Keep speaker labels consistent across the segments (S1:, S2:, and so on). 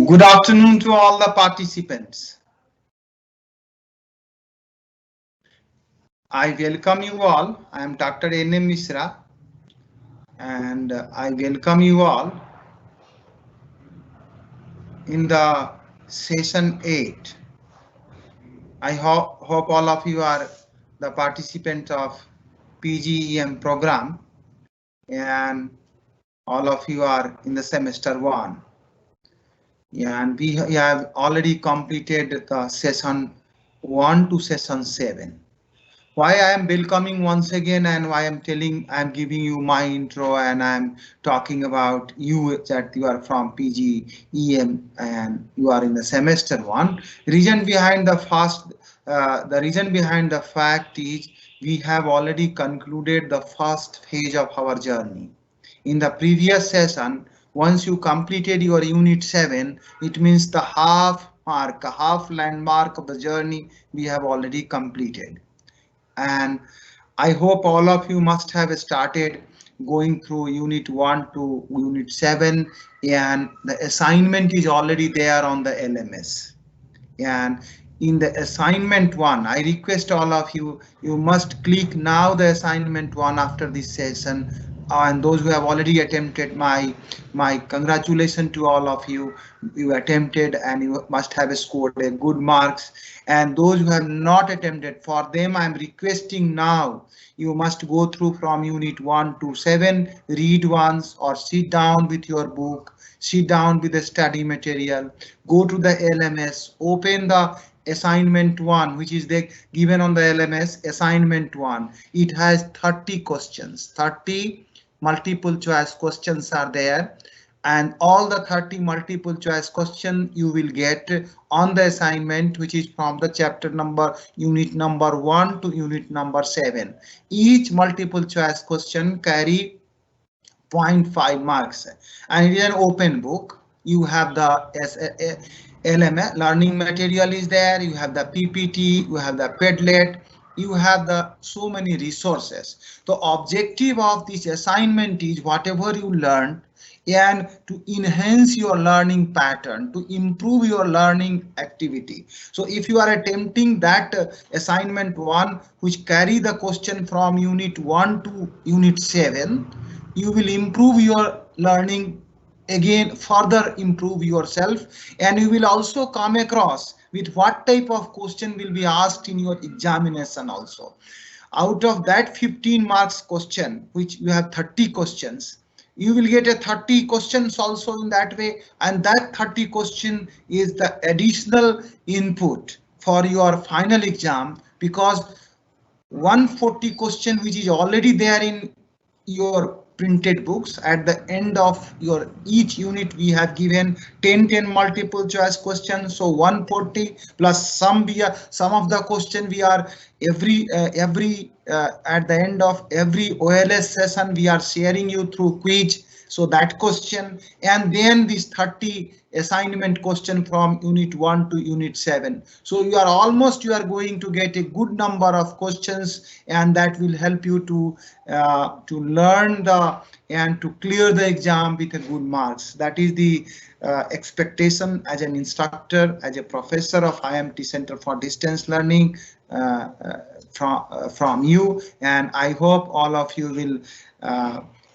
S1: Good afternoon to all the participants. I welcome you all. I am Dr. N.M. Misra and I welcome you all in the session 8. I hope all of you are the participants of PGEM program and all of you are in the semester 1. And we have already completed the session 1 to session 7. Why I am welcoming once again and why I'm giving you my intro and I'm talking about you that you are from PGEM and you are in the semester 1. Reason behind the reason behind the fact is we have already concluded the first phase of our journey. In the previous session, once you completed your unit 7, it means the half landmark of the journey we have already completed. And I hope all of you must have started going through unit 1 to unit 7 and the assignment is already there on the LMS. And in the assignment 1, I request all of you, you must click now the assignment 1 after this session. And those who have already attempted, my congratulations to all of you. You attempted and you must have scored a good marks. And those who have not attempted, for them I am requesting now you must go through from unit 1 to 7, read once or sit down with your book, sit down with the study material, go to the LMS, open the assignment 1, which is given on the LMS assignment 1. It has 30 questions, 30 multiple choice questions are there, and all the 30 multiple choice question you will get on the assignment, which is from the chapter number unit number 1 to unit number 7. Each multiple choice question carry 0.5 marks and it is an open book. You have the LMS learning material is there, you have the PPT, you have the Padlet, you have the so many resources. The objective of this assignment is whatever you learned and to enhance your learning pattern, to improve your learning activity. So if you are attempting that assignment 1, which carry the question from unit 1 to unit 7, you will improve your learning, again further improve yourself, and you will also come across with what type of question will be asked in your examination also. Out of that 15 marks question, which you have 30 questions, you will get a 30 questions also in that way, and that 30 question is the additional input for your final exam, because 140 question which is already there in your printed books. At the end of your each unit we have given 10 multiple choice questions, so 140 plus some of the question we are every at the end of every OLS session we are sharing you through quiz, so that question, and then this 30 assignment question from unit 1 to unit 7. So you are going to get a good number of questions, and that will help you to learn and to clear the exam with a good marks. That is the expectation as an instructor, as a professor of IMT Center for Distance Learning from you, and I hope all of you will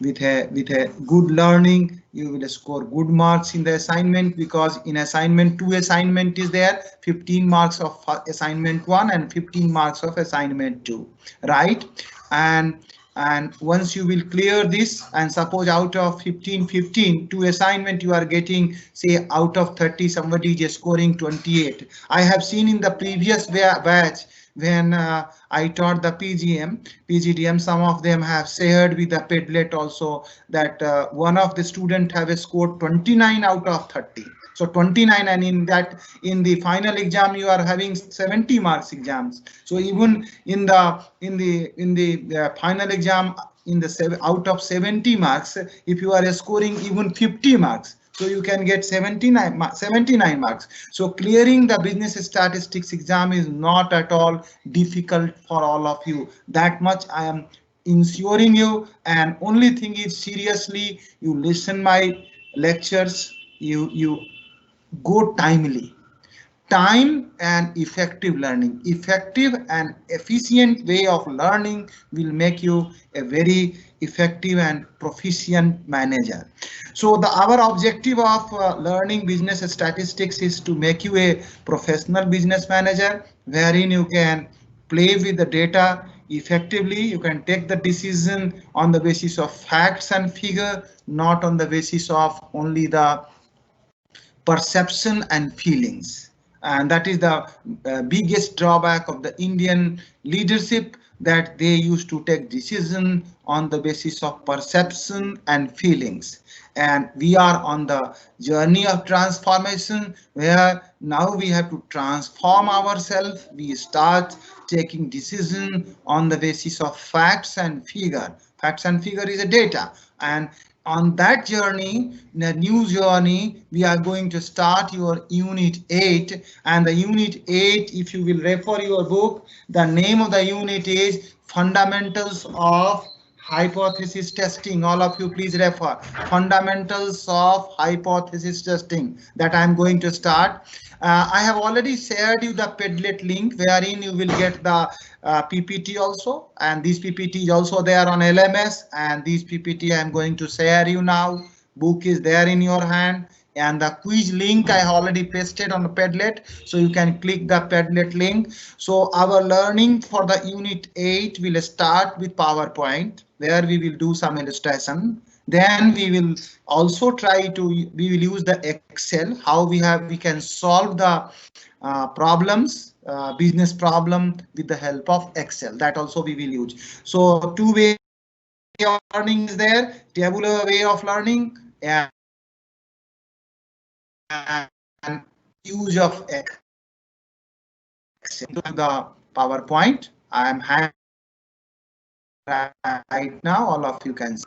S1: with a good learning you will score good marks in the assignment, because in assignment 2 assignment is there, 15 marks of assignment 1 and 15 marks of assignment 2, right? And once you will clear this, and suppose out of 15 to assignment you are getting, say out of 30 somebody is scoring 28. I have seen in the previous batch when I taught the PGDM, some of them have shared with the Padlet also that one of the student have scored 29 out of 30. So 29, and in the final exam you are having 70 marks exams. So even in the final exam, in the out of 70 marks, if you are scoring even 50 marks, so you can get 79 marks. So clearing the business statistics exam is not at all difficult for all of you. That much I am ensuring you, and only thing is seriously you listen my lectures, you go timely. Time and effective learning. Effective and efficient way of learning will make you a very effective and proficient manager. So our objective of learning business statistics is to make you a professional business manager, wherein you can play with the data effectively. You can take the decision on the basis of facts and figure, not on the basis of only the perception and feelings. And that is the biggest drawback of the Indian leadership, that they used to take decision on the basis of perception and feelings. And we are on the journey of transformation, where now we have to transform ourselves. We start taking decision on the basis of facts and figure. Facts and figure is a data, and on that journey, the new journey, we are going to start your unit 8, and the unit 8, if you will refer your book, the name of the unit is Fundamentals of Hypothesis Testing. All of you please refer Fundamentals of Hypothesis Testing, that I am going to start. I have already shared you the Padlet link, wherein you will get the PPT also, and this PPT is also there on LMS, and this PPT I am going to share you now. Book is there in your hand, and the quiz link I already pasted on the Padlet, so you can click the Padlet link. So our learning for the unit 8 will start with PowerPoint, where we will do some illustration. Then we will also we will use the Excel, how we can solve the problems, business problem with the help of Excel. That also we will use. So two way of learning is there, tabular way of learning and use of Excel. The PowerPoint I am having right now, all of you can see.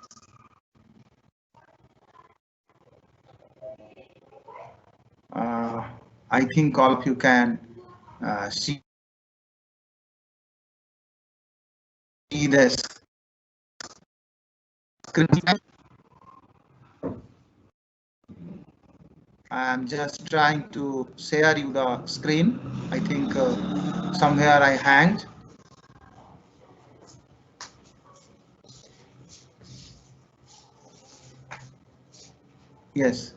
S1: I think all of you can see this screen. I'm just trying to share you the screen. I think somewhere I hanged. Yes.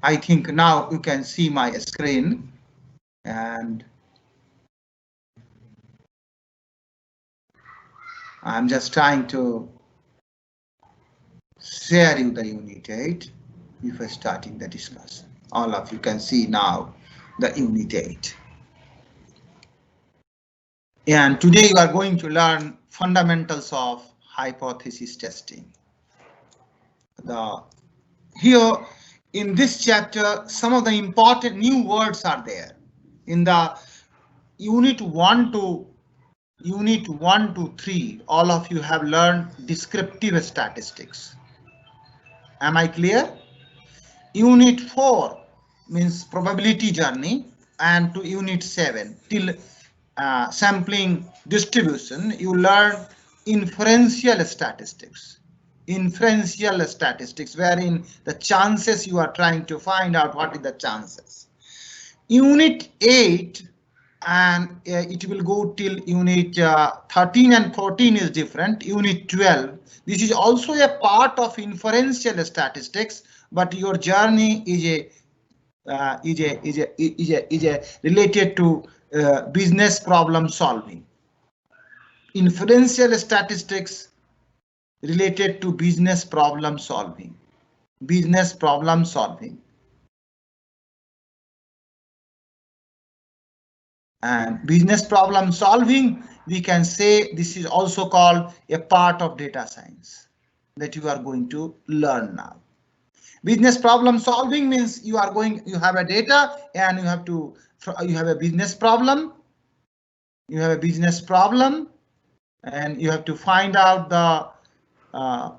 S1: I think now you can see my screen, and I'm just trying to share you the unit 8 before starting the discussion. All of you can see now the unit 8. And today you are going to learn fundamentals of hypothesis testing. Here in this chapter, some of the important new words are there. In the unit 1 to 3, all of you have learned descriptive statistics. Am I clear? Unit 4 means probability journey, and to unit 7 till sampling distribution, you learn inferential statistics. Inferential statistics, wherein the chances you are trying to find out what is the chances. Unit 8 and it will go till unit 13 and 14 is different. Unit 12, this is also a part of inferential statistics, but your journey is related to business problem solving. Inferential statistics related to business problem solving. Business problem solving. And business problem solving, we can say this is also called a part of data science that you are going to learn now. Business problem solving means you have a data and you have a business problem. You have a business problem and you have to find out the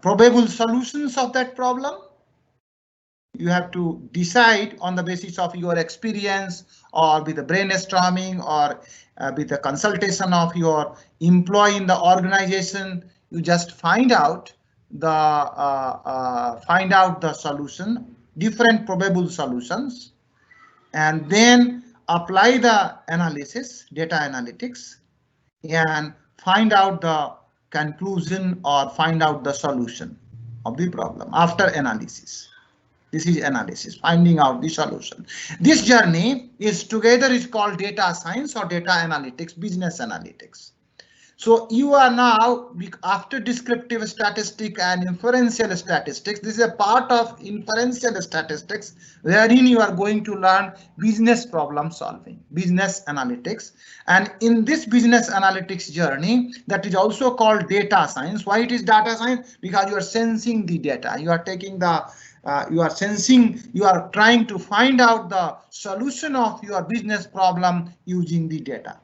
S1: probable solutions of that problem. You have to decide on the basis of your experience or with the brainstorming or with the consultation of your employee in the organization. You just find out the solution, different probable solutions, and then apply the analysis, data analytics, and find out the conclusion or find out the solution of the problem after analysis. This is analysis, finding out the solution. This journey is called data science or data analytics, business analytics. So you are now, after descriptive statistics and inferential statistics, this is a part of inferential statistics wherein you are going to learn business problem solving, business analytics. And in this business analytics journey, that is also called data science. Why it is data science? Because you are sensing the data, you are taking the you are sensing, you are trying to find out the solution of your business problem using the data.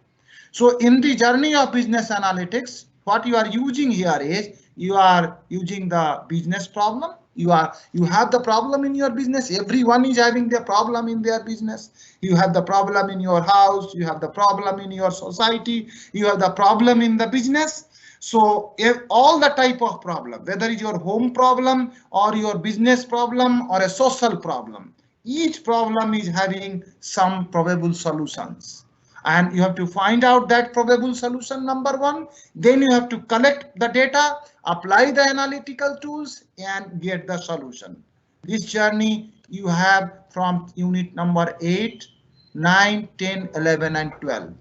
S1: So in the journey of business analytics, what you are using here is you are using the business problem. You have the problem in your business. Everyone is having the problem in their business. You have the problem in your house. You have the problem in your society. You have the problem in the business. So if all the type of problem, whether it's your home problem or your business problem or a social problem, each problem is having some probable solutions. And you have to find out that probable solution number one. Then you have to collect the data, apply the analytical tools, and get the solution. This journey you have from unit number 8, 9, 10, 11, and 12.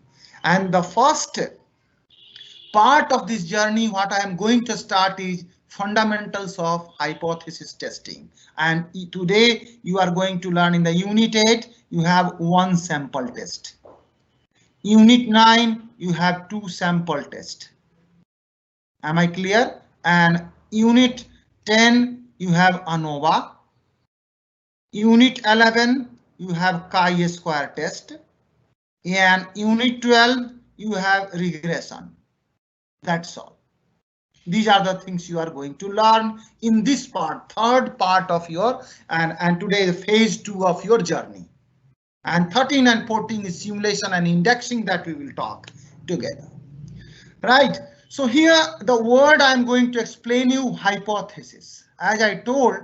S1: And the first part of this journey, what I am going to start is fundamentals of hypothesis testing. And today you are going to learn in the unit 8, you have one sample test. Unit 9, you have 2 sample tests. Am I clear? And unit 10, you have ANOVA. Unit 11, you have chi-square test. And unit 12, you have regression. That's all. These are the things you are going to learn in this part, third part of your, and today phase 2 of your journey. And 13 and 14 is simulation and indexing that we will talk together. Right. So here the word I'm going to explain you, hypothesis. As I told,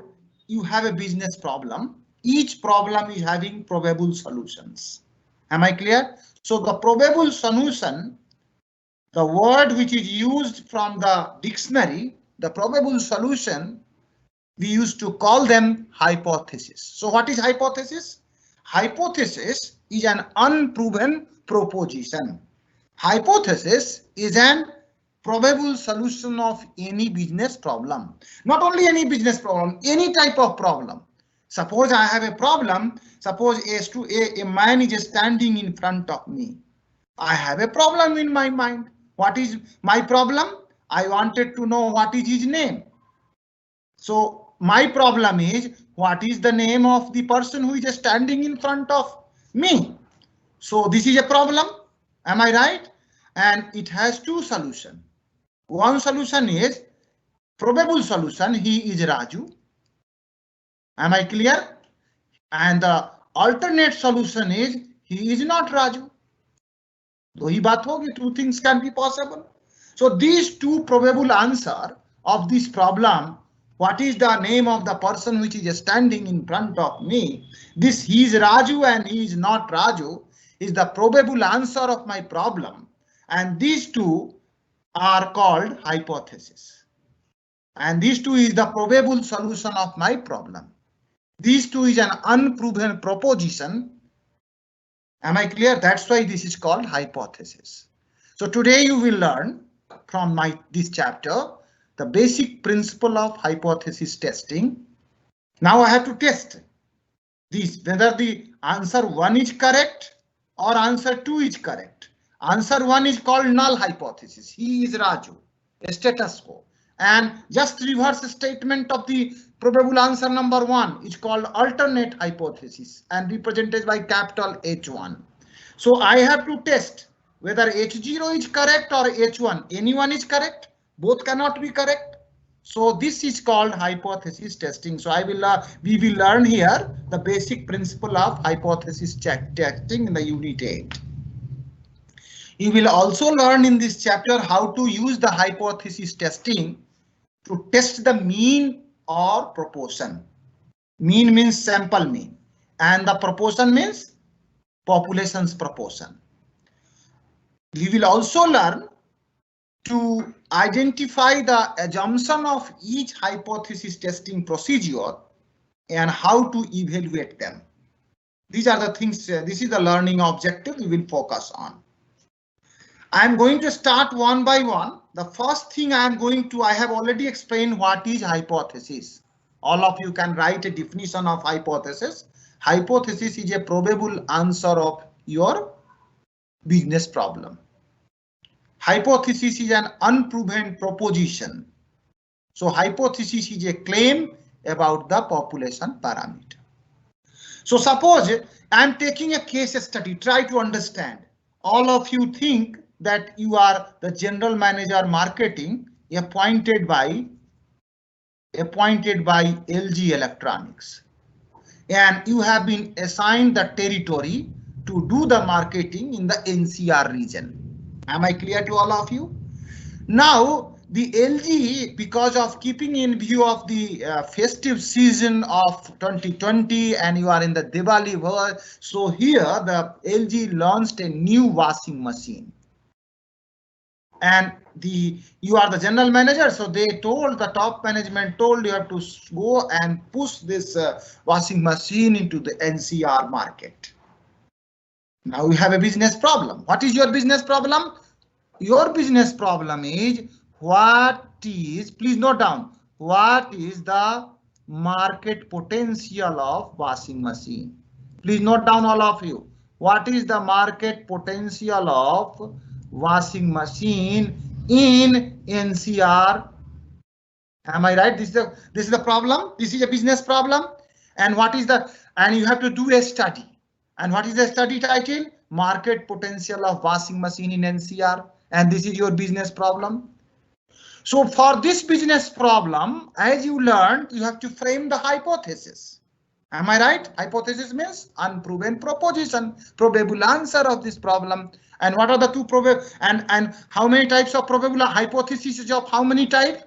S1: you have a business problem. Each problem is having probable solutions. Am I clear? So the probable solution, the word which is used from the dictionary, the probable solution, we used to call them hypothesis. So what is hypothesis? Hypothesis is an unproven proposition. Hypothesis is an probable solution of any business problem. Not only any business problem, any type of problem. Suppose I have a problem. Suppose a man is standing in front of me. I have a problem in my mind. What is my problem? I wanted to know what is his name. So my problem is, what is the name of the person who is standing in front of me? So this is a problem. Am I right? And it has 2 solutions. One solution is probable solution. He is Raju. Am I clear? And the alternate solution is he is not Raju. So hi baat hogi, 2 things can be possible. So these 2 probable answer of this problem, what is the name of the person which is standing in front of me? This he is Raju and he is not Raju is the probable answer of my problem. And these 2 are called hypothesis. And these 2 is the probable solution of my problem. These 2 is an unproven proposition. Am I clear? That's why this is called hypothesis. So today you will learn from this chapter the basic principle of hypothesis testing. Now I have to test this, whether the answer 1 is correct or answer 2 is correct. Answer 1 is called null hypothesis. He is Raju, status quo. And just reverse statement of the probable answer number 1 is called alternate hypothesis and represented by capital H1. So I have to test whether H0 is correct or H1. Anyone is correct. Both cannot be correct. So this is called hypothesis testing. So we will learn here the basic principle of hypothesis testing in the unit 8. You will also learn in this chapter how to use the hypothesis testing to test the mean or proportion. Mean means sample mean, and the proportion means population's proportion. We will also learn to identify the assumption of each hypothesis testing procedure and how to evaluate them. These are the things, this is the learning objective we will focus on. I'm going to start one by one. The first thing I have already explained what is hypothesis. All of you can write a definition of hypothesis. Hypothesis is a probable answer of your business problem. Hypothesis is an unproven proposition. So hypothesis is a claim about the population parameter. So suppose I'm taking a case study, try to understand. All of you think that you are the general manager marketing appointed by LG Electronics, and you have been assigned the territory to do the marketing in the NCR region. Am I clear to all of you? Now the LG, because of keeping in view of the festive season of 2020 and you are in the Diwali world, so here the LG launched a new washing machine. And you are the general manager, so they told, the top management told, you have to go and push this washing machine into the NCR market. Now you have a business problem. What is your business problem? Your business problem is, please note down, what is the market potential of washing machine? Please note down, all of you. What is the market potential of washing machine in NCR? Am I right? This is the problem. This is a business problem. And you have to do a study. And what is the study title? Market potential of washing machine in NCR. And this is your business problem. So for this business problem, as you learned, you have to frame the hypothesis. Am I right? Hypothesis means unproven proposition, probable answer of this problem. And what are the two probable and how many types of probable hypothesis is of how many types?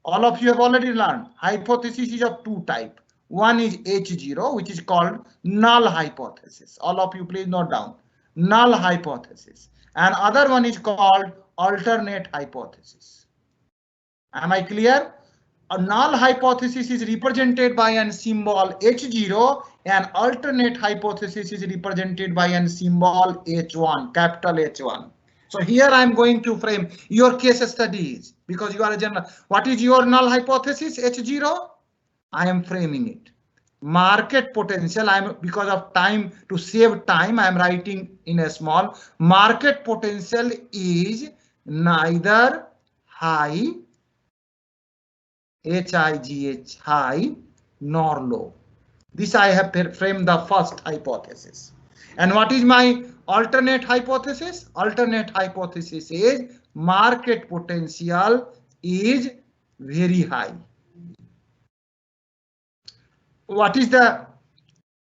S1: All of you have already learned. Hypothesis is of two types. One is H0, which is called null hypothesis. All of you please note down. Null hypothesis. And other one is called alternate hypothesis. Am I clear? A null hypothesis is represented by a symbol H0 and alternate hypothesis is represented by a symbol H1, capital H1. So here I'm going to frame your case studies because you are a general. What is your null hypothesis H0? I am framing it. Market potential, because of time, to save time, I am writing in a small. Market potential is neither high, HIGH, high, nor low. This I have framed the first hypothesis. And what is my alternate hypothesis? Alternate hypothesis is market potential is very high. What is the,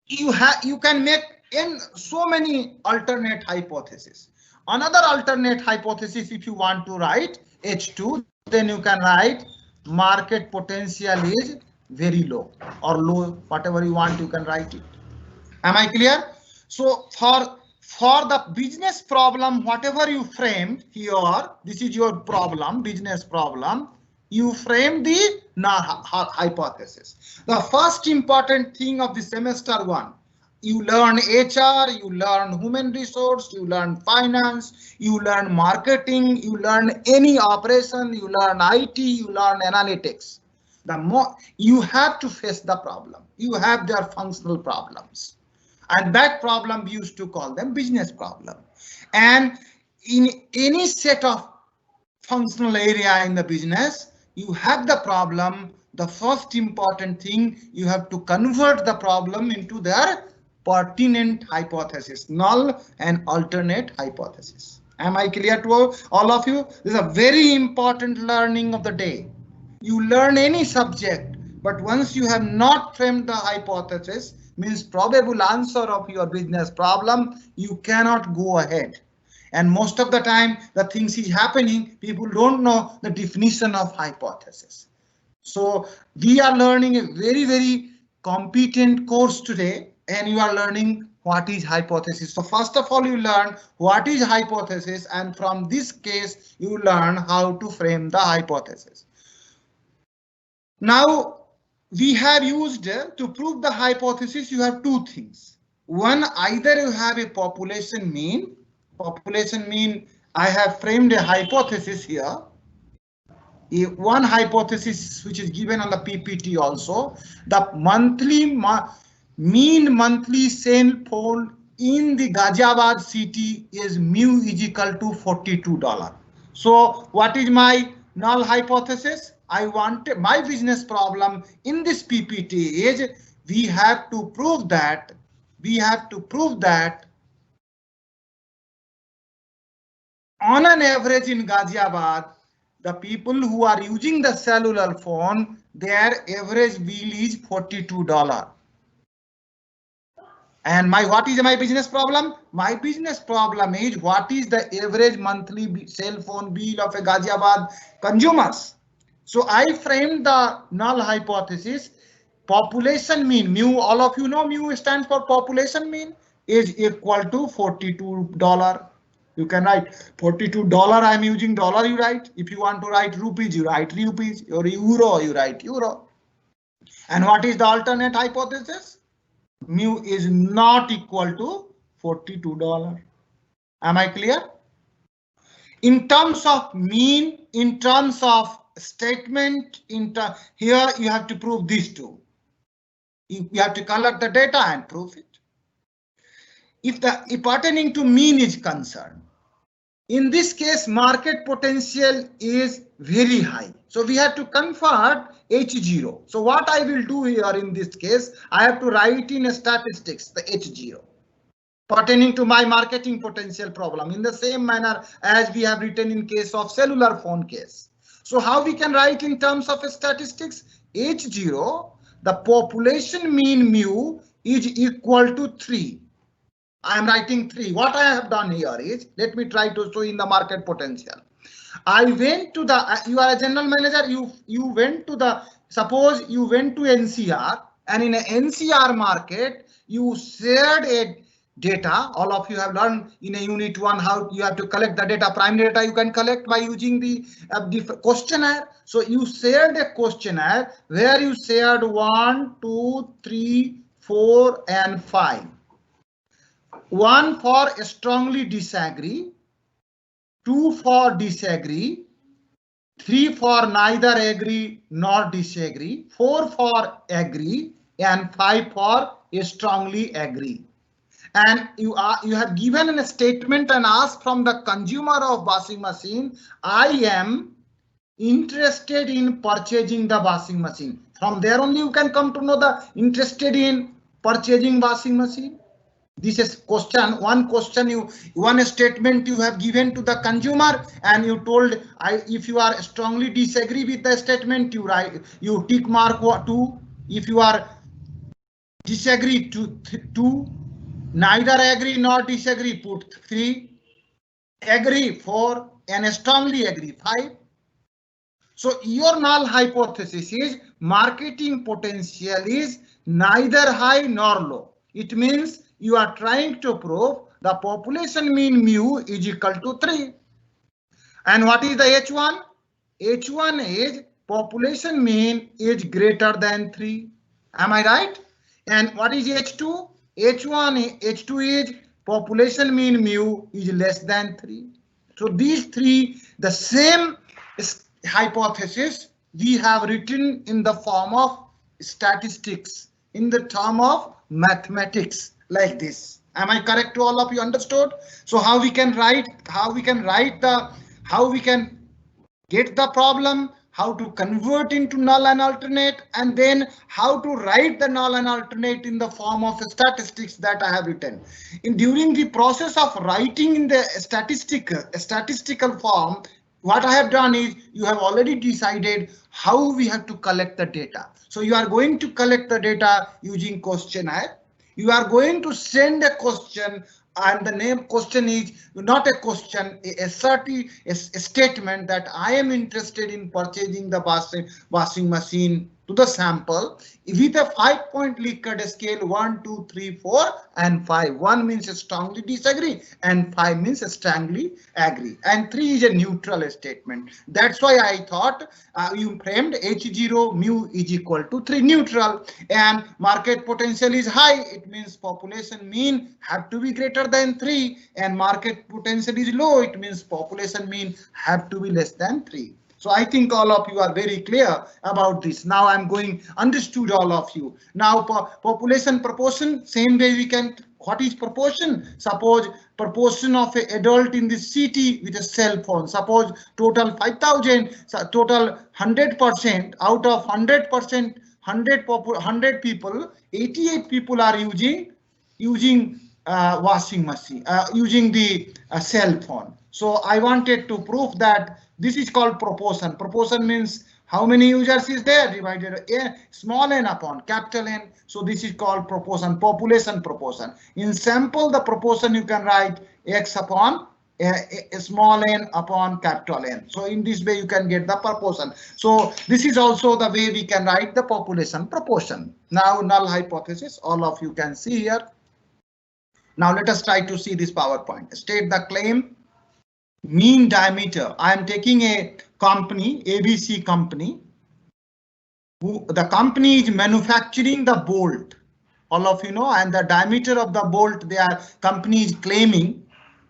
S1: you can make in so many alternate hypotheses. Another alternate hypothesis, if you want to write H2, then you can write market potential is very low or low, whatever you want, you can write it. Am I clear? So for the business problem, whatever you framed here, this is your problem, business problem. You frame the hypothesis. The first important thing of the semester one, you learn HR, you learn human resource, you learn finance, you learn marketing, you learn any operation, you learn IT, you learn analytics. The more you have to face the problem, you have their functional problems. And that problem we used to call them business problem. And in any set of functional area in the business, you have the problem. The first important thing, you have to convert the problem into their pertinent hypothesis, null and alternate hypothesis. Am I clear to all of you? This is a very important learning of the day. you learn any subject, but once you have not framed the hypothesis, means probable answer of your business problem, you cannot go ahead. And most of the time, the things is happening, people don't know the definition of hypothesis. So we are learning a very, very competent course today, and you are learning what is hypothesis. So first of all, you learn what is hypothesis, and from this case, you learn how to frame the hypothesis. Now, we have used to prove the hypothesis, you have two things. One, either you have a population mean. Population mean, I have framed a hypothesis here. One hypothesis which is given on the PPT also, the mean monthly sale fall in the Ghaziabad city is mu is equal to $42. So what is my null hypothesis? I want my business problem in this PPT is we have to prove that on an average in Ghaziabad, the people who are using the cellular phone, their average bill is $42. And what is my business problem? My business problem is what is the average monthly cell phone bill of a Ghaziabad consumers. So I framed the null hypothesis. Population mean, mu, all of you know mu stands for population mean, is equal to $42. You can write $42. I'm using dollar, you write. If you want to write rupees, you write rupees, or euro, you write euro. And what is the alternate hypothesis? Mu is not equal to $42. Am I clear? In terms of mean, in terms of statement, here you have to prove these two. You have to collect the data and prove it. If pertaining to mean is concerned, in this case, market potential is very high. So we have to convert H0. So what I will do here in this case, I have to write in statistics the H0 pertaining to my marketing potential problem in the same manner as we have written in case of cellular phone case. So how we can write in terms of statistics? H0, the population mean mu is equal to 3. I am writing 3. What I have done here is, let me try to show in the market potential. I went to the, you are a general manager, you went to the, suppose you went to NCR, and in an NCR market, you shared a data. All of you have learned in a unit 1 how you have to collect the data. Primary data you can collect by using the questionnaire. So you shared a questionnaire where you shared 1, 2, 3, 4, and 5. 1 for strongly disagree, 2 for disagree, 3 for neither agree nor disagree, 4 for agree, and 5 for strongly agree. And you have given a statement and asked from the consumer of washing machine, I am interested in purchasing the washing machine. From there only you can come to know the interested in purchasing washing machine. This is question, one statement you have given to the consumer, and you told if you are strongly disagree with the statement, you tick mark 2. If you are disagree to 2, neither agree nor disagree, put 3, agree 4, and strongly agree 5. So your null hypothesis is marketing potential is neither high nor low. It means you are trying to prove the population mean mu is equal to 3. And what is the H1? H1 is population mean is greater than 3. Am I right? And what is H2? H2 is population mean mu is less than 3. So these three, the same hypothesis we have written in the form of statistics, in the term of mathematics, like this. Am I correct to all of you? Understood? So how we can get the problem, how to convert into null and alternate, and then how to write the null and alternate in the form of statistics that I have written. During the process of writing in the statistical form, what I have done is you have already decided how we have to collect the data. So you are going to collect the data using questionnaire. You are going to send a question, and the name question is not a question, a statement that I am interested in purchasing the washing machine to the sample with a 5-point Likert scale 1, 2, 3, 4 and 5. 1 means strongly disagree and 5 means strongly agree, and 3 is a neutral statement. That's why I thought you framed H0 mu is equal to 3, neutral, and market potential is high. It means population mean have to be greater than 3, and market potential is low. It means population mean have to be less than 3. So I think all of you are very clear about this. Now I'm going understood all of you. Now population proportion, same way we can, what is proportion? Suppose proportion of an adult in the city with a cell phone. Suppose total 5,000, total 100%, out of 100%, 100 people, 88 people are using washing machine, using the cell phone. So I wanted to prove that this is called proportion. Proportion means how many users is there divided a small n upon capital N. So this is called proportion, population proportion. In sample, the proportion you can write x upon a small n upon capital N. So in this way you can get the proportion. So this is also the way we can write the population proportion. Now null hypothesis, all of you can see here. Now let us try to see this PowerPoint. State the claim. Mean diameter. I am taking a company, ABC company. The company is manufacturing the bolt. All of you know, and the diameter of the bolt, their company is claiming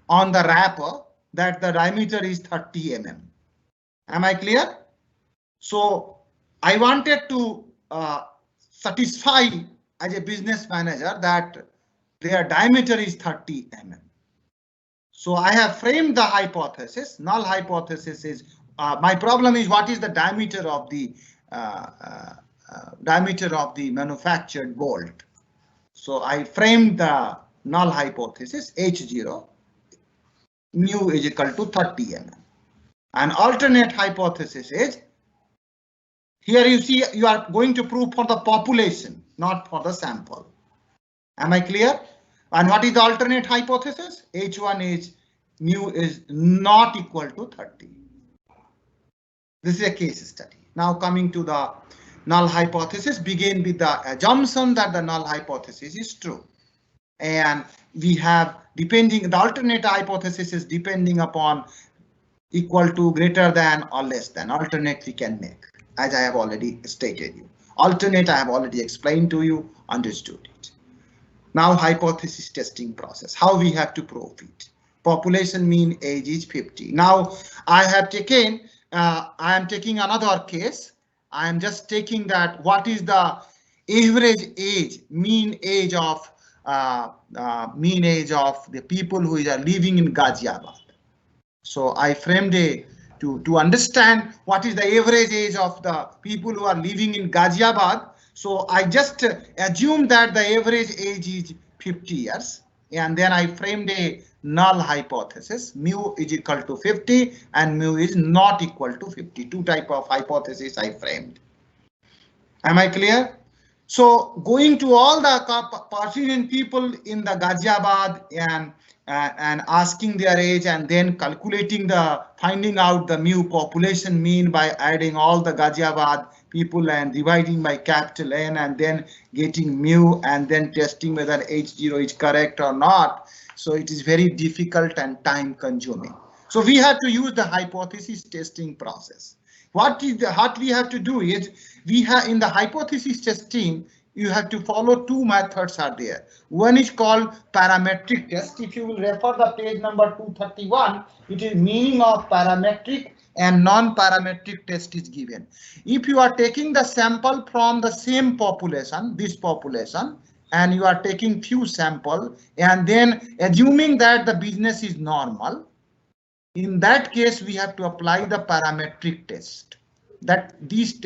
S1: on the wrapper that the diameter is 30 mm. Am I clear? So I wanted to satisfy as a business manager that their diameter is 30 mm. So I have framed the hypothesis. Null hypothesis is my problem is what is the diameter of the manufactured bolt. So I framed the null hypothesis H0 mu is equal to 30 mm. An alternate hypothesis is, here you see you are going to prove for the population, not for the sample. Am I clear? And what is the alternate hypothesis? H1 is mu is not equal to 30. This is a case study. Now coming to the null hypothesis, begin with the assumption that the null hypothesis is true. And we have depending, the alternate hypothesis is depending upon equal to, greater than or less than. Alternate we can make, as I have already stated you. Alternate I have already explained to you, understood it. Now hypothesis testing process, how we have to prove it. Population mean age is 50. Now I have taken, I am taking another case. I am just taking that what is the average age, mean age of the people who are living in Ghaziabad. So I framed a to understand what is the average age of the people who are living in Ghaziabad. So I just assume that the average age is 50 years, and then I framed a null hypothesis. Mu is equal to 50 and mu is not equal to 50. Two type of hypothesis I framed. Am I clear? So going to all the Persian people in the Ghaziabad and asking their age and then calculating finding out the mu population mean by adding all the Ghaziabad people and dividing by capital N and then getting mu and then testing whether H0 is correct or not. So it is very difficult and time consuming. So we have to use the hypothesis testing process. What we have to do is we have in the hypothesis testing, you have to follow two methods are there. One is called parametric test. If you will refer the page number 231, it is meaning of parametric and non-parametric test is given. If you are taking the sample from the same population, this population, and you are taking few sample and then assuming that the business is normal, in that case we have to apply the parametric test. That these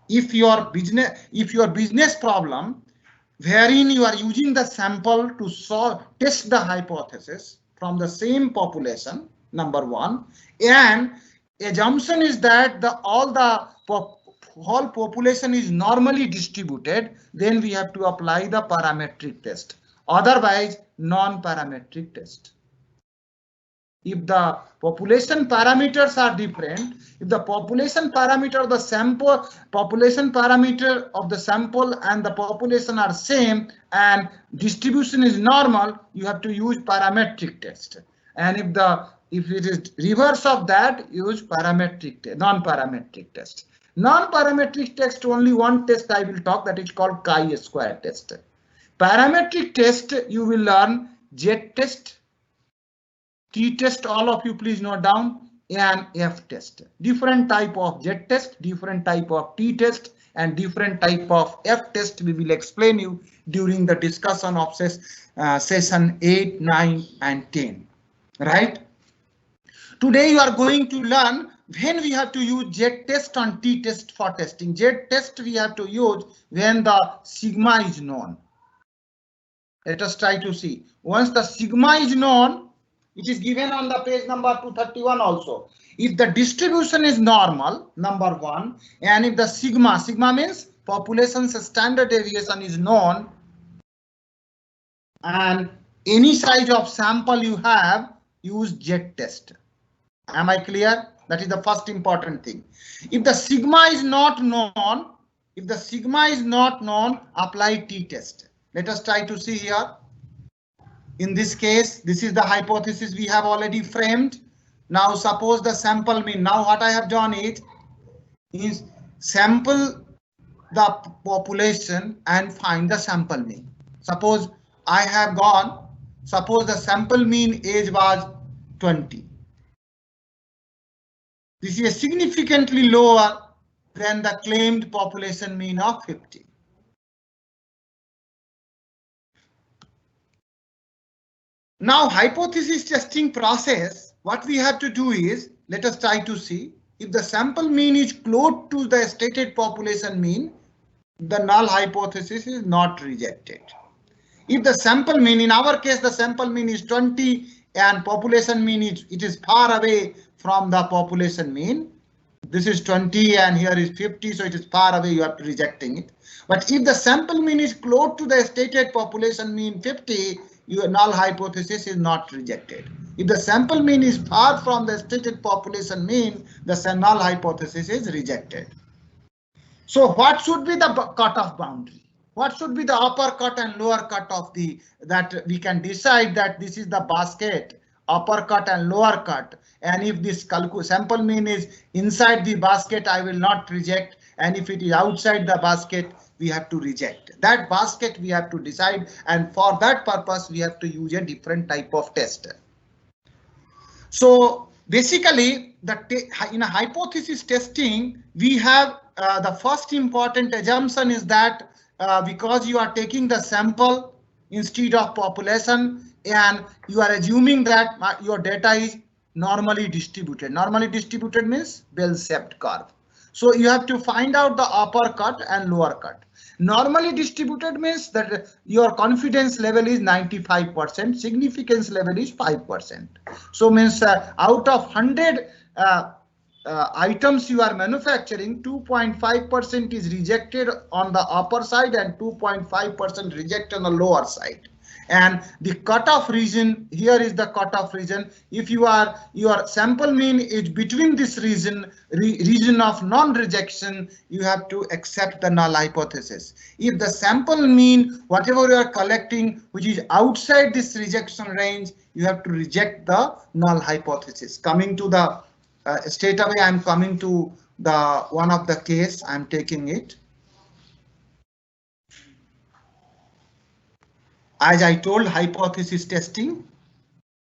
S1: if your business problem wherein you are using the sample to test the hypothesis from the same population, number one, and assumption is that all the whole population is normally distributed, then we have to apply the parametric test. Otherwise, non-parametric test. If the population parameters are different, if the population parameter of the sample, population parameter of the sample and the population are same and distribution is normal, you have to use parametric test. And if it is reverse of that, use parametric, non-parametric test. Non-parametric test, only one test I will talk, that is called chi-square test. Parametric test, you will learn Z-test, T-test, all of you please note down, and F-test. Different type of Z-test, different type of T-test, and different type of F-test we will explain you during the discussion of session 8, 9, and 10. Right? Today you are going to learn when we have to use Z-test and T-test for testing. Z-test we have to use when the sigma is known. Let us try to see. Once the sigma is known, it is given on the page number 231 also. If the distribution is normal, number one, and if the sigma means population's standard deviation is known, and any size of sample you have, use Z-test. Am I clear? That is the first important thing. If the sigma is not known, apply T-test. Let us try to see here. In this case, this is the hypothesis we have already framed. Now suppose the sample mean. Now what I have done is sample the population and find the sample mean. Suppose I have gone, suppose the sample mean age was 20. This is significantly lower than the claimed population mean of 50. Now, hypothesis testing process, what we have to do is, let us try to see if the sample mean is close to the stated population mean, the null hypothesis is not rejected. If the sample mean, in our case, the sample mean is 20 and population mean it is far away from the population mean. This is 20 and here is 50, so it is far away, you are rejecting it. But if the sample mean is close to the stated population mean 50, your null hypothesis is not rejected. If the sample mean is far from the stated population mean, the null hypothesis is rejected. So what should be the cutoff boundary? What should be the upper cut and lower cut of that we can decide that this is the basket, upper cut and lower cut, and if this sample mean is inside the basket, I will not reject, and if it is outside the basket, we have to reject. That basket we have to decide, and for that purpose we have to use a different type of test. So basically, in a hypothesis testing, we have the first important assumption is that because you are taking the sample instead of population and you are assuming that your data is normally distributed. Normally distributed means bell-shaped curve. So you have to find out the upper cut and lower cut. Normally distributed means that your confidence level is 95%, significance level is 5%. So means out of 100 items you are manufacturing, 2.5% is rejected on the upper side and 2.5% rejected on the lower side. And the cutoff region, here is the cutoff region. If your sample mean is between this region of non-rejection, you have to accept the null hypothesis. If the sample mean, whatever you are collecting, which is outside this rejection range, you have to reject the null hypothesis. Coming to the straight away, I'm coming to the one of the case, I'm taking it. As I told, hypothesis testing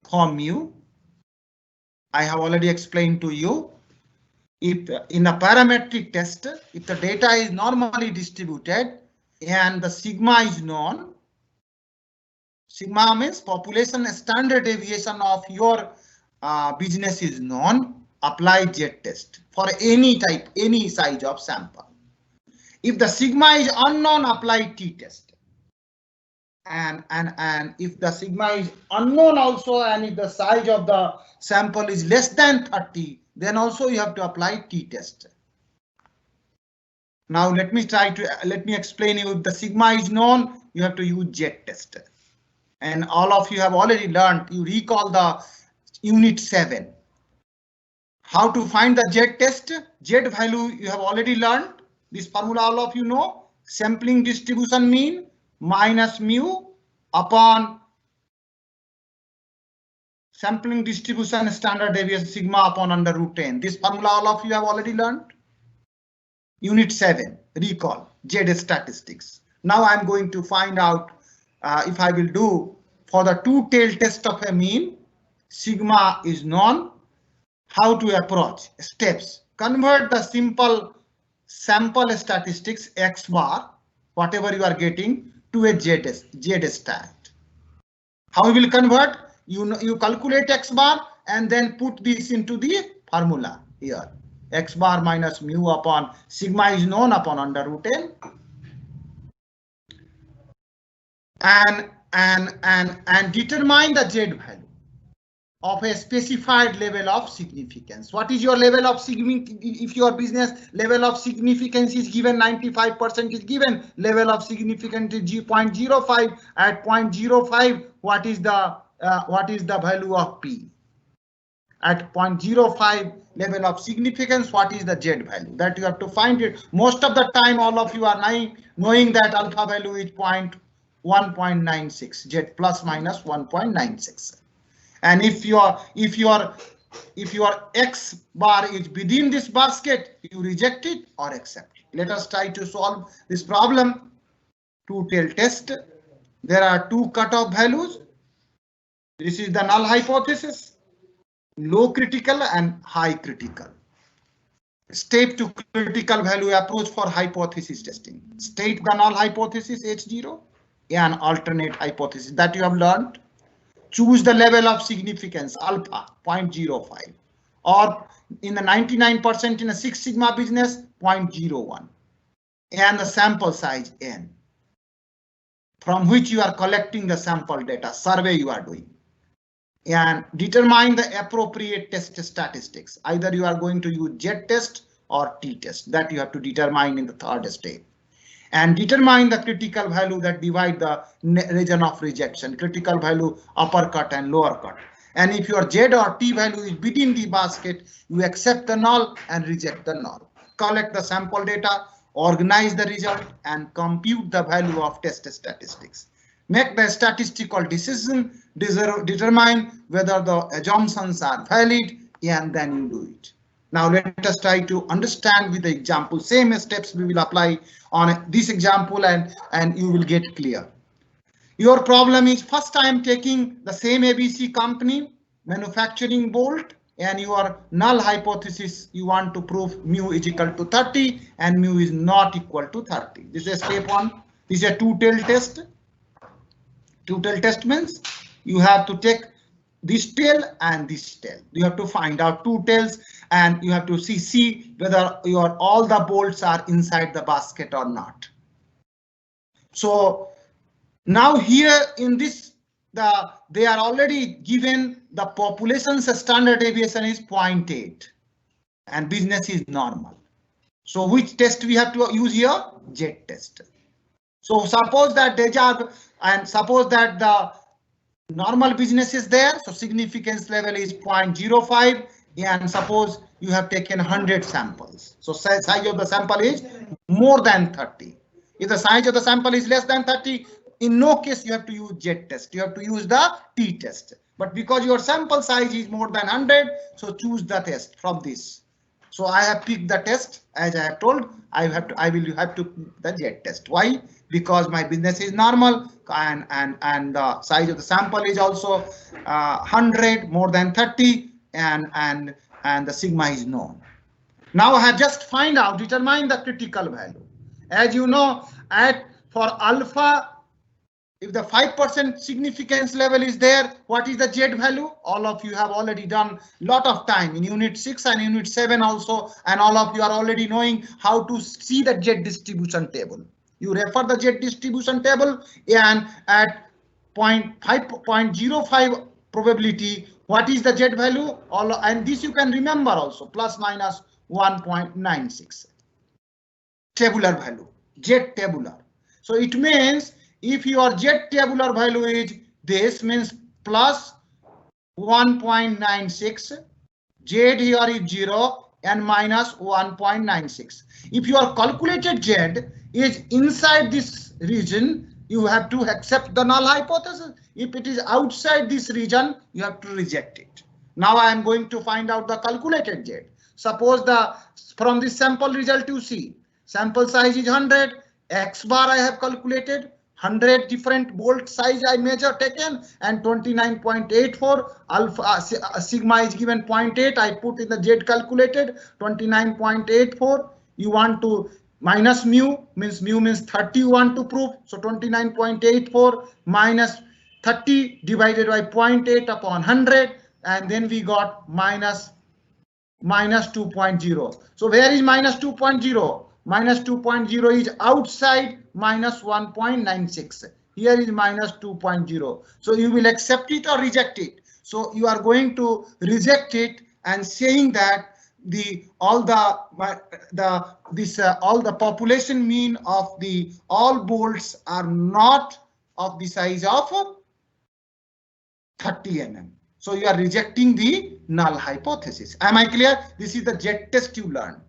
S1: for mu, I have already explained to you. If in a parametric test, if the data is normally distributed and the sigma is known, sigma means population standard deviation of your business is known, apply Z-test for any type, any size of sample. If the sigma is unknown, apply T-test. And if the sigma is unknown also, and if the size of the sample is less than 30, then also you have to apply t-test. Now let me explain you. If the sigma is known, you have to use z-test. And all of you have already learned, you recall the unit 7. How to find the z-test? Z value you have already learned. This formula all of you know. Sampling distribution mean minus mu upon sampling distribution standard deviation sigma upon under root 10. This formula all of you have already learned. Unit 7, recall, Z statistics. Now I'm going to find out if I will do for the two-tail test of a mean, sigma is known. How to approach? Steps. Convert the simple sample statistics X bar, whatever you are getting, to a Z stat. How we will convert? You calculate X bar and then put this into the formula here. X bar minus mu upon sigma is known upon under root 10. And determine the Z value of a specified level of significance. What is your level of significance? If your business level of significance is given 95% is given, level of significance is 0.05. At 0.05, what is the value of P? At 0.05 level of significance, what is the Z value? That you have to find it. Most of the time, all of you are knowing that alpha value is 1.96, Z plus minus 1.96. And if your X bar is within this basket, you reject it or accept it. Let us try to solve this problem. Two-tail test. There are two cutoff values. This is the null hypothesis. Low critical and high critical. Step to critical value approach for hypothesis testing. State the null hypothesis H0 and alternate hypothesis that you have learned. Choose the level of significance alpha 0.05 or in the 99% in a 6 sigma business 0.01 and the sample size n from which you are collecting the sample data survey you are doing. And determine the appropriate test statistics. Either you are going to use z-test or t-test. That you have to determine in the third step. And determine the critical value that divide the region of rejection. Critical value upper cut and lower cut. And if your z or t value is within the basket, you accept the null and reject the null. Collect the sample data, organize the result, and compute the value of test statistics. Make the statistical decision, determine whether the assumptions are valid, and then you do it. Now let us try to understand with the example. Same steps we will apply on this example and you will get clear. Your problem is first I am taking the same ABC company manufacturing bolt and your null hypothesis you want to prove mu is equal to 30 and mu is not equal to 30. This is step 1. This is a two-tail test. Two-tail test means you have to take this tail and this tail. You have to find out two tails and you have to see whether all the bolts are inside the basket or not. So now here in this, they are already given the population's standard deviation is 0.8 and business is normal. So which test we have to use here? Z-test. So suppose that suppose that the normal business is there, so significance level is 0.05 and suppose you have taken 100 samples. So size of the sample is more than 30. If the size of the sample is less than 30, in no case you have to use Z-test. You have to use the t-test. But because your sample size is more than 100, so choose the test from this. So I have picked the test as I have told. I will have to the Z-test. Why? Because my business is normal and the size of the sample is also 100 more than 30 and the sigma is known. Now I have just determine the critical value. As you know, for alpha, if the 5% significance level is there, what is the Z value? All of you have already done lot of time in unit 6 and unit 7 also, and all of you are already knowing how to see the Z distribution table. You refer the Z distribution table and at 0.05 probability,
S2: What is the Z value? And this you can remember also, plus minus 1.96. Tabular value, Z tabular. So it means if your Z tabular value is this, means plus 1.96, Z here is 0 and minus 1.96. If your calculated Z is inside this region, you have to accept the null hypothesis. If it is outside this region, you have to reject it. Now I am going to find out the calculated Z. Suppose from this sample result you see, sample size is 100, X bar I have calculated, 100 different bolt size I measure taken, and 29.84 alpha sigma is given 0.8. I put in the Z calculated 29.84. You want to minus mu means 30 you want to prove. So 29.84 minus 30 divided by 0.8 upon 100, and then we got minus 2.0. So where is minus 2.0? Minus 2.0 is outside minus 1.96. Here is minus 2.0. So you will accept it or reject it. So you are going to reject it and saying that all the population mean of all bolts are not of the size of 30 mm. So you are rejecting the null hypothesis. Am I clear? This is the Z test you learned.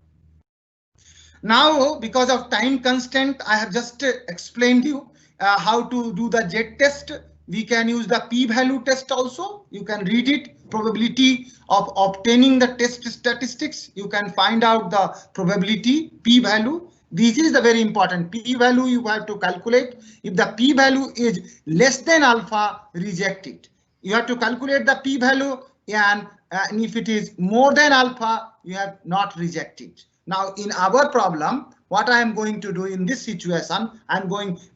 S2: Now, because of time constraint, I have just explained you how to do the Z test. We can use the p-value test also. You can read it. Probability of obtaining the test statistics. You can find out the probability p-value. This is the very important p-value you have to calculate. If the p-value is less than alpha, reject it. You have to calculate the p-value, and if it is more than alpha, you have not rejected. Now in our problem, what I am going to do in this situation,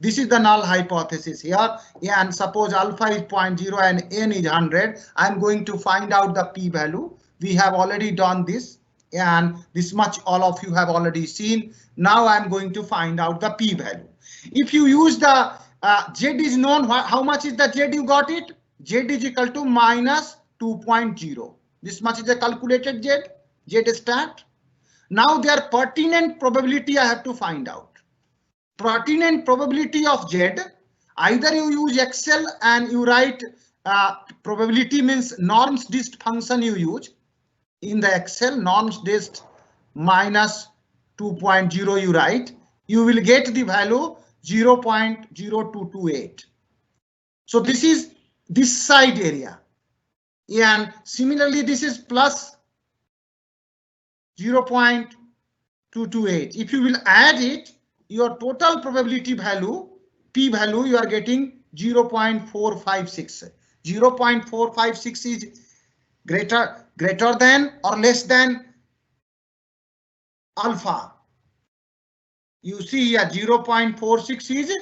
S2: this is the null hypothesis here, and suppose alpha is 0.0 and n is 100. I am going to find out the p-value. We have already done this, and this much all of you have already seen. Now I am going to find out the p-value. If you use the Z is known, how much is the Z you got it? Z is equal to minus 2.0. This much is the calculated Z stat. Now their pertinent probability I have to find out. Pertinent probability of Z, either you use Excel and you write probability means norms dist function you use. In the Excel, norms dist minus 2.0 you write. You will get the value 0.0228. So this is this side area, and similarly this is plus 0.228. If you will add it, your total probability value, p-value, you are getting 0.456. 0.456 is greater than or less than alpha. You see here 0.46 is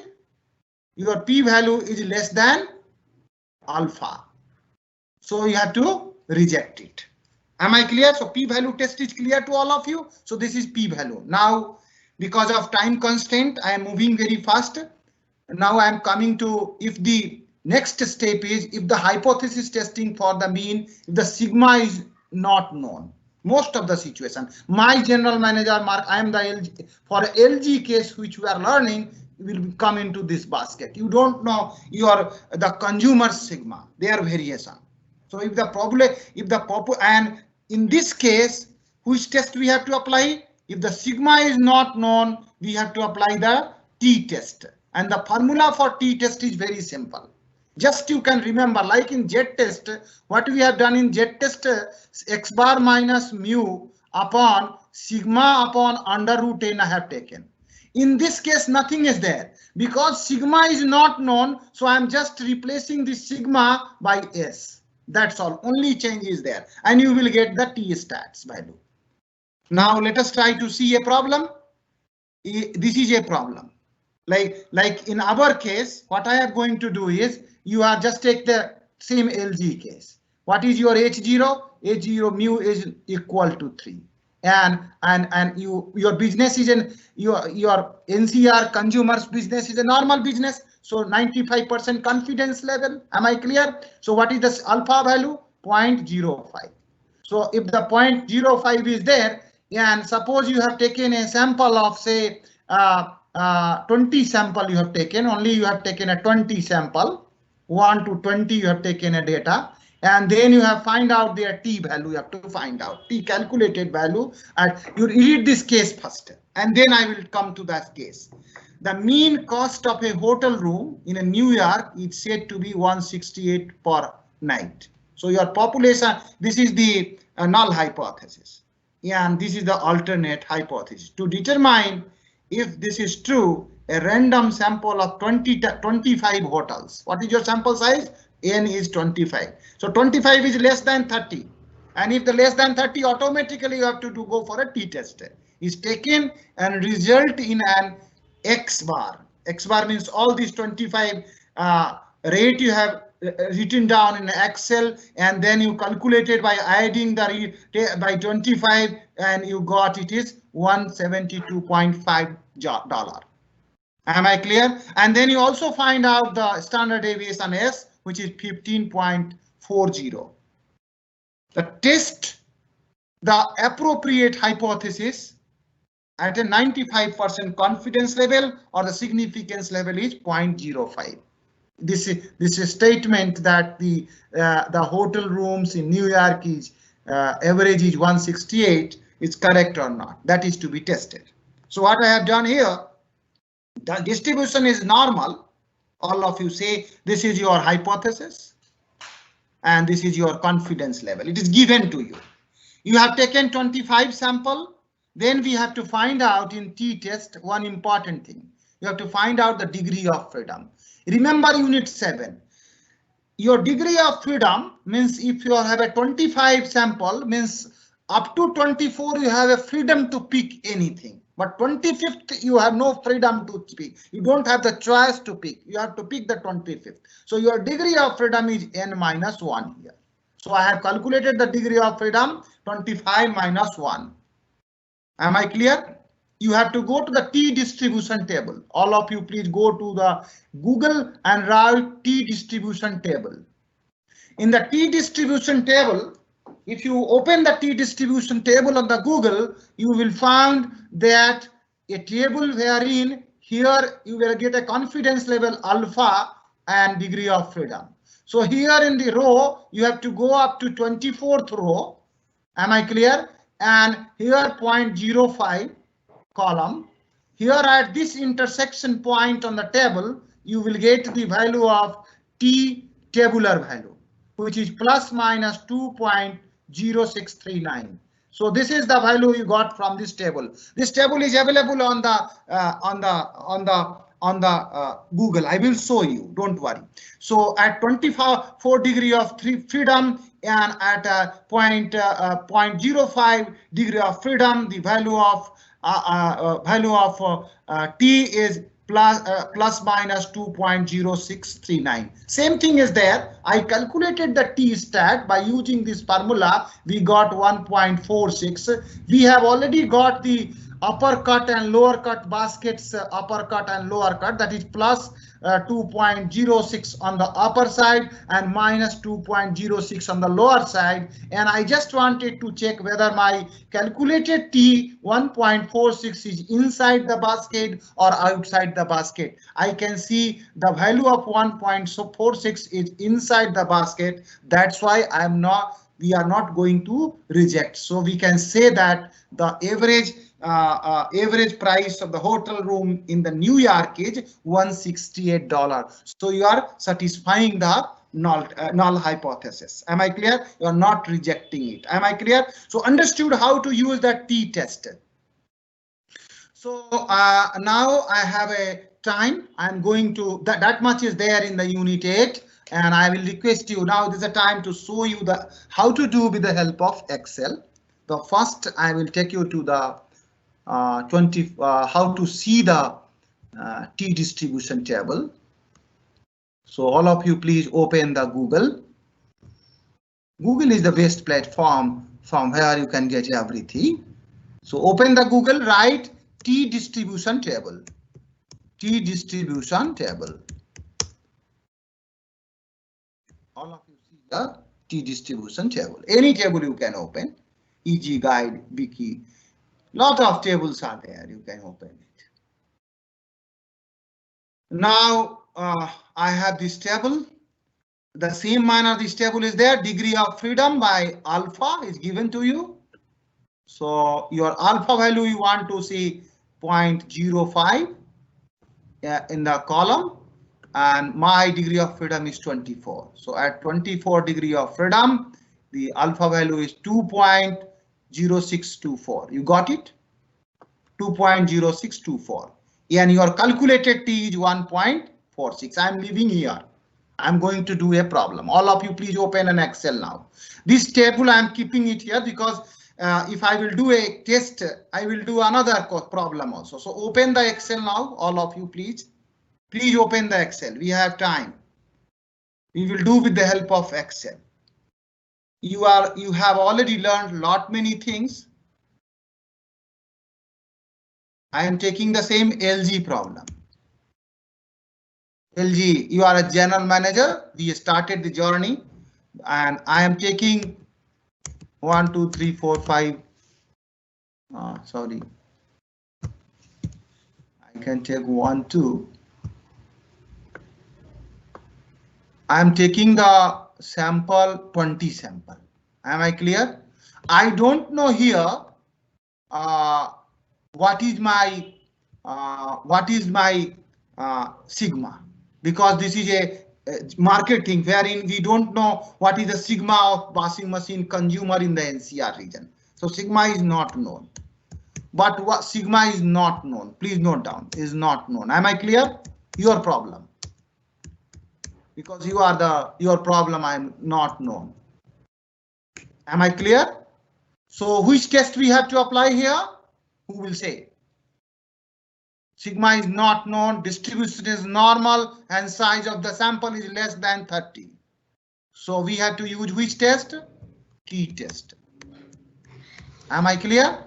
S2: your p-value is less than alpha. So you have to reject it. Am I clear? So p-value test is clear to all of you. So this is p-value. Now, because of time constraint, I am moving very fast. Now I am coming to, if the next step is, if the hypothesis testing for the mean, if the sigma is not known. Most of the situation, my general manager mark, I am the LG, for LG case which we are learning, will come into this basket. You don't know the consumer sigma, their variation. So if the and in this case, which test we have to apply? If the sigma is not known, we have to apply the t-test. And the formula for t-test is very simple. Just you can remember, like in Z-test, what we have done in Z-test, x bar minus mu upon sigma upon under root n I have taken. In this case, nothing is there because sigma is not known. So I am just replacing the sigma by s. That's all. Only change is there, and you will get the t-stats value. Now let us try to see a problem. This is a problem. Like in our case, what I am going to do is, you are just take the same LG case. What is your H0? H0 mu is equal to 3. And your business is your NCR consumers business is a normal business. So 95% confidence level. Am I clear? So what is this alpha value? 0.05. So if the 0.05 is there, and suppose you have taken a sample of say 20 sample you have taken, only you have taken a 20 sample, 1 to 20 you have taken a data, and then you have find out their t value. You have to find out t calculated value, and you read this case first, and then I will come to that case. The mean cost of a hotel room in a New York is said to be 168 per night. So your population, this is the null hypothesis, and this is the alternate hypothesis. To determine if this is true, a random sample of 25 hotels. What is your sample size? N is 25. So 25 is less than 30. And if the less than 30, automatically you have to go for a t-test. Is taken and result in an X bar. X bar means all these 25 rate you have written down in Excel, and then you calculated by adding the by 25, and you got it is $172.5. Am I clear? And then you also find out the standard deviation S, which is 15.40. The test the appropriate hypothesis at a 95% confidence level, or the significance level is 0.05. This is a statement that the hotel rooms in New York is average is 168 is correct or not. That is to be tested. So what I have done here, the distribution is normal. All of you say this is your hypothesis and this is your confidence level. It is given to you. You have taken 25 sample. Then we have to find out in t-test one important thing. You have to find out the degree of freedom. Remember unit 7. Your degree of freedom means if you have a 25 sample, means up to 24 you have a freedom to pick anything. But 25th you have no freedom to pick. You don't have the choice to pick. You have to pick the 25th. So your degree of freedom is n minus 1 here. So I have calculated the degree of freedom 25 minus 1. Am I clear? You have to go to the t distribution table. All of you please go to the Google and write t distribution table. In the t distribution table, if you open the t distribution table on the Google, you will find that a table wherein here you will get a confidence level alpha and degree of freedom. So here in the row, you have to go up to 24th row. Am I clear? And here 0.05 column. Here at this intersection point on the table, you will get the value of t tabular value, which is plus minus 2.0639. So this is the value you got from this table. This table is available on the Google. I will show you. Don't worry. So at 24 degree of freedom and at 0.05 degree of freedom, the value of t is plus minus 2.0639. Same thing is there. I calculated the t stat by using this formula. We got 1.46. We have already got the upper cut and lower cut baskets, upper cut and lower cut, that is plus 2.06 on the upper side and minus 2.06 on the lower side. And I just wanted to check whether my calculated T 1.46 is inside the basket or outside the basket. I can see the value of 1.46 is inside the basket. That's why we are not going to reject. So we can say that the average price of the hotel room in the New York is $168. So you are satisfying the null hypothesis. Am I clear? You are not rejecting it. Am I clear? So understood how to use that t-test. So now I have a time. I'm going to that much is there in the unit 8. And I will request you now. This is a time to show you how to do with the help of Excel. The first I will take you to the how to see the t distribution table. So all of you please open the Google. Google is the best platform from where you can get everything. So open the Google, write t distribution table. T distribution table. All of you see the
S1: T distribution table. Any table you can open, EG Guide, Wiki, lot of tables are there, you can open it. Now I have this table. The same manner this table is there. Degree of freedom by alpha is given to you. So your alpha value you want to see 0.05 in the column, and my degree of freedom is 24. So at 24 degree of freedom, the alpha value is 2.0624. You got it? 2.0624. And your calculated T is 1.46. I'm leaving here. I'm going to do a problem. All of you please open an Excel now. This table I'm keeping it here because if I will do a test, I will do another problem also. So open the Excel now, all of you please. Please open the Excel. We have time. We will do with the help of Excel. You have already learned lot many things. I am taking the same LG problem. LG, you are a general manager. We started the journey and I am taking 1, 2, 3, 4, 5. Sorry. I can take 1, 2. I am taking the sample 20 sample. Am I clear? I don't know here what is my sigma, because this is a marketing wherein we don't know what is the sigma of washing machine consumer in the NCR region. So sigma is not known. But what sigma is not known, please note down, is not known. Am I clear? Your problem. Because you are your problem, I am not known. Am I clear? So which test we have to apply here? Who will say? Sigma is not known, distribution is normal, and size of the sample is less than 30. So we have to use which test? T-test. Am I clear?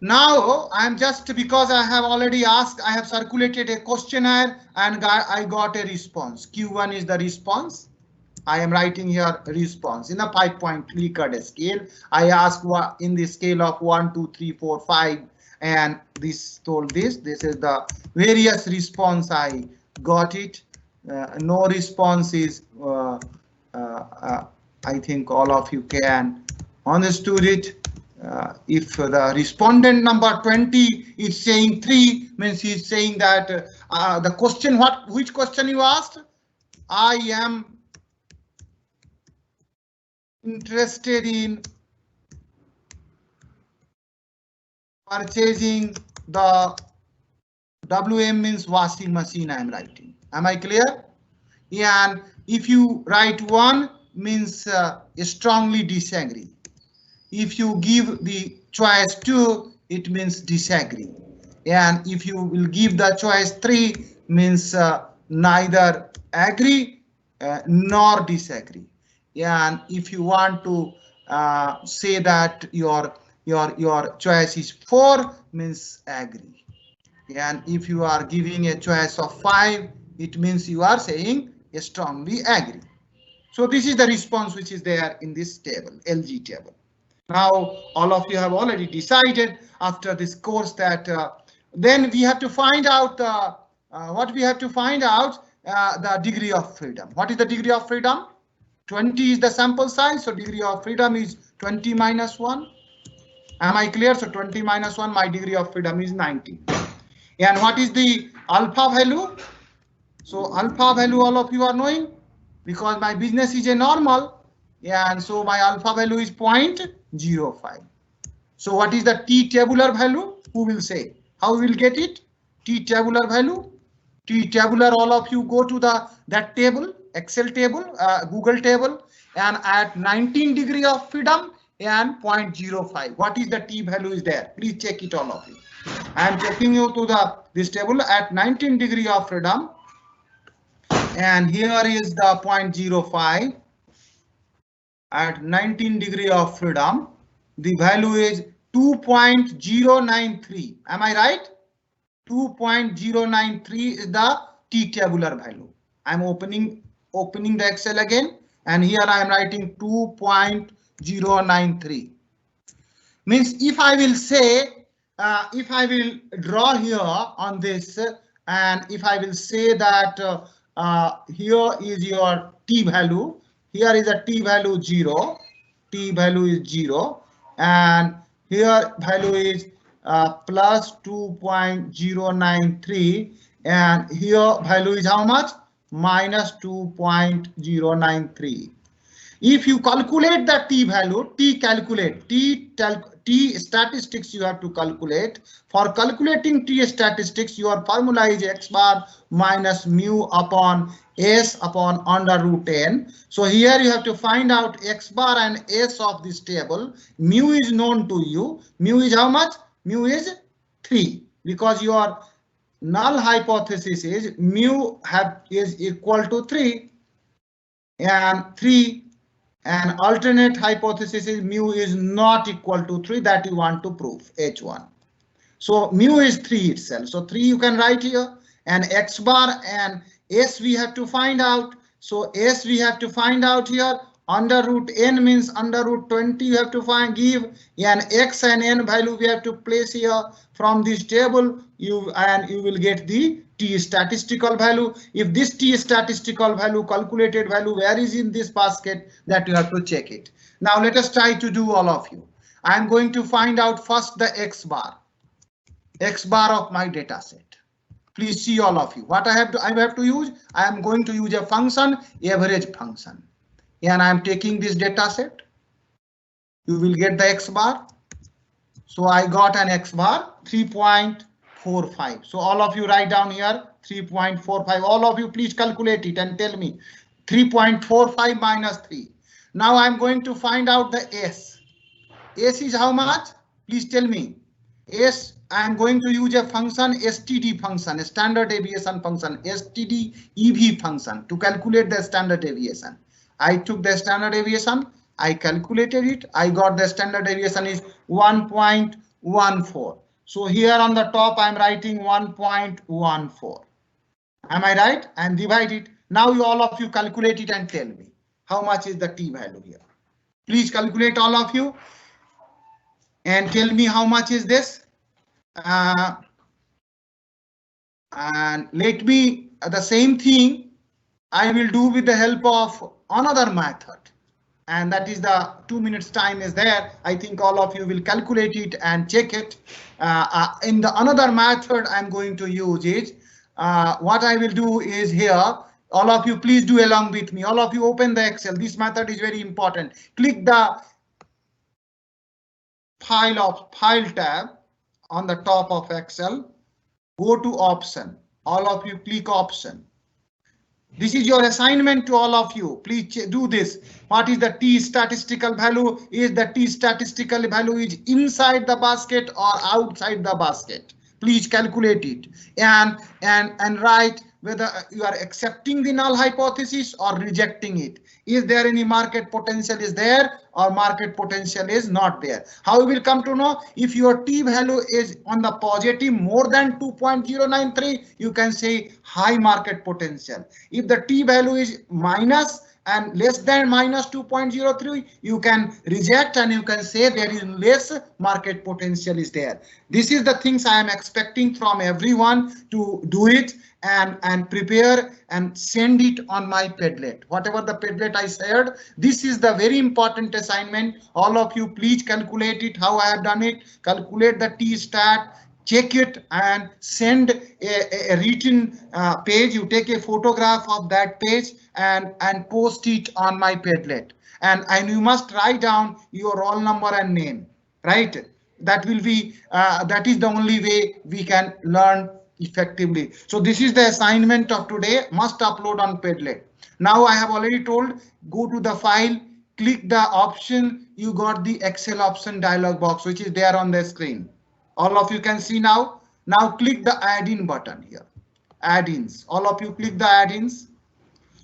S1: Now I'm just, because I have already asked, I have circulated a questionnaire and I got a response. Q1 is the response. I am writing here response in a 5-point Likert scale. I ask what in the scale of 1, 2, 3, 4, 5, and this told this. This is the various response. I got it. No response is. I think all of you can understood it. If the respondent number 20 is saying 3, means he is saying that the question, which question you asked? I am interested in purchasing the WM means washing machine I am writing. Am I clear? And if you write 1 means strongly disagree. If you give the choice 2, it means disagree. And if you will give the choice 3, means neither agree nor disagree. And if you want to say that your choice is 4, means agree. And if you are giving a choice of 5, it means you are saying strongly agree. So this is the response which is there in this table, LG table. Now all of you have already decided after this course that then we have to find out what we have to find out, the degree of freedom. What is the degree of freedom? 20 is the sample size, so degree of freedom is 20 minus 1. Am I clear? So 20 minus 1, my degree of freedom is 90. And what is the alpha value? So alpha value all of you are knowing, because my business is a normal, and so my alpha value is 0.05. So what is the T tabular value? Who will say? How we will get it? T tabular value. T tabular, all of you go to that table, Excel table, Google table, and at 19 degree of freedom and 0.05. What is the T value is there? Please check it, all of you. I am taking you to this table at 19 degree of freedom, and here is the 0.05. At 19 degree of freedom, the value is 2.093. Am I right? 2.093 is the T tabular value. I'm opening the Excel again.
S2: and here I am writing 2.093. Means if I will say, if I will draw here on this, and if I will say that here is your t value, here is a t value 0, t value is 0, and here value is plus 2.093, and here value is how much? Minus 2.093. If you calculate the t value, t statistics you have to calculate. For calculating t statistics, your formula is x bar minus mu upon s upon under root n. So here you have to find out x bar and s of this table. Mu is known to you. Mu is how much? Mu is 3, because your null hypothesis is mu is equal to 3 and 3. And alternate hypothesis is mu is not equal to 3, that you want to prove, H1. So mu is 3 itself. So 3 you can write here, and x bar and s we have to find out. So s we have to find out here. Under root n means under root 20 you have to give, and x and n value we have to place here from this table, you will get the t statistical value. If this t statistical value, calculated value, where is in this basket, that you have to check it. Now let us try to do, all of you. I am going to find out first the x bar of my data set. Please see, all of you, what I have to use. I am going to use a function, average function, and I am taking this data set. You will get the x bar. So I got an x bar 3.45. So all of you write down here 3.45. All of you please calculate it and tell me 3.45 minus 3. Now I'm going to find out the s. S is how much? Please tell me. S, I'm going to use a function, STD function, a standard deviation function, STD EV function, to calculate the standard deviation. I took the standard deviation, I calculated it, I got the standard deviation is 1.14. So here on the top I'm writing 1.14. Am I right? And divide it. Now all of you calculate it and tell me how much is the t value here. Please calculate, all of you, and tell me how much is this. And let me, the same thing I will do with the help of another method, and that is the 2 minutes time is there. I think all of you will calculate it and check it. In the another method I'm going to use is, what I will do is here, all of you please do along with me. All of you open the Excel. This method is very important. Click the file tab on the top of Excel. Go to option. All of you click option. This is your assignment to all of you. Please do this. What is the t statistical value? Is the t statistical value is inside the basket or outside the basket? Please calculate it and write whether you are accepting the null hypothesis or rejecting it. Is there any market potential is there or market potential is not there? How you will come to know? If your t value is on the positive more than 2.093, you can say high market potential. If the t value is minus and less than minus 2.03, you can reject and you can say there is less market potential is there. This is the things I am expecting from everyone to do it and prepare and send it on my Padlet. Whatever the Padlet I shared, this is the very important assignment. All of you please calculate it how I have done it. Calculate the t stat. Check it and send a written page. You take a photograph of that page and post it on my Padlet. And you must write down your roll number and name, right? That will be that is the only way we can learn effectively. So this is the assignment of today. Must upload on Padlet. Now I have already told, go to the file, click the option. You got the Excel option dialog box, which is there on the screen. All of you can see now. Now click the add-in button here. Add-ins. All of you click the add-ins.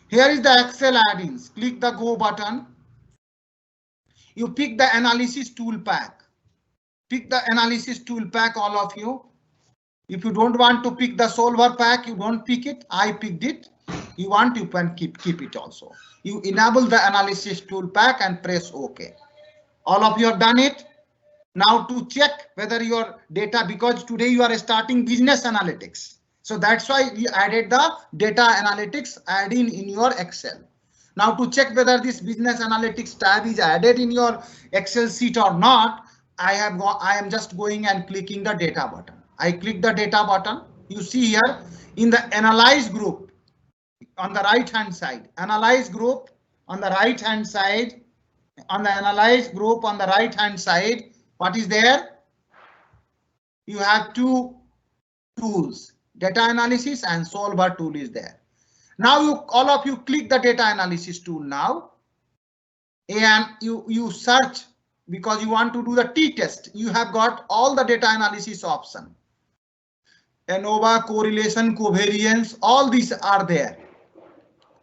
S2: Here is the Excel add-ins. Click the go button. You pick the analysis tool pack. Pick the analysis tool pack, all of you. If you don't want to pick the solver pack, you don't pick it. I picked it.
S1: you want, you can keep it also. You enable the analysis tool pack and press OK. All of you have done it. Now to check whether your data, because today you are starting business analytics. So that's why we added the data analytics add-in in your Excel. Now to check whether this business analytics tab is added in your Excel sheet or not, I am just going and clicking the data button. I click the data button. You see here in the analyze group on the right hand side, analyze group on the right hand side, on the analyze group on the right hand side, what is there? You have two tools, data analysis and solver tool is there. Now all of you click the data analysis tool now, and you search because you want to do the t-test. You have got all the data analysis option. ANOVA, correlation, covariance, all these are there.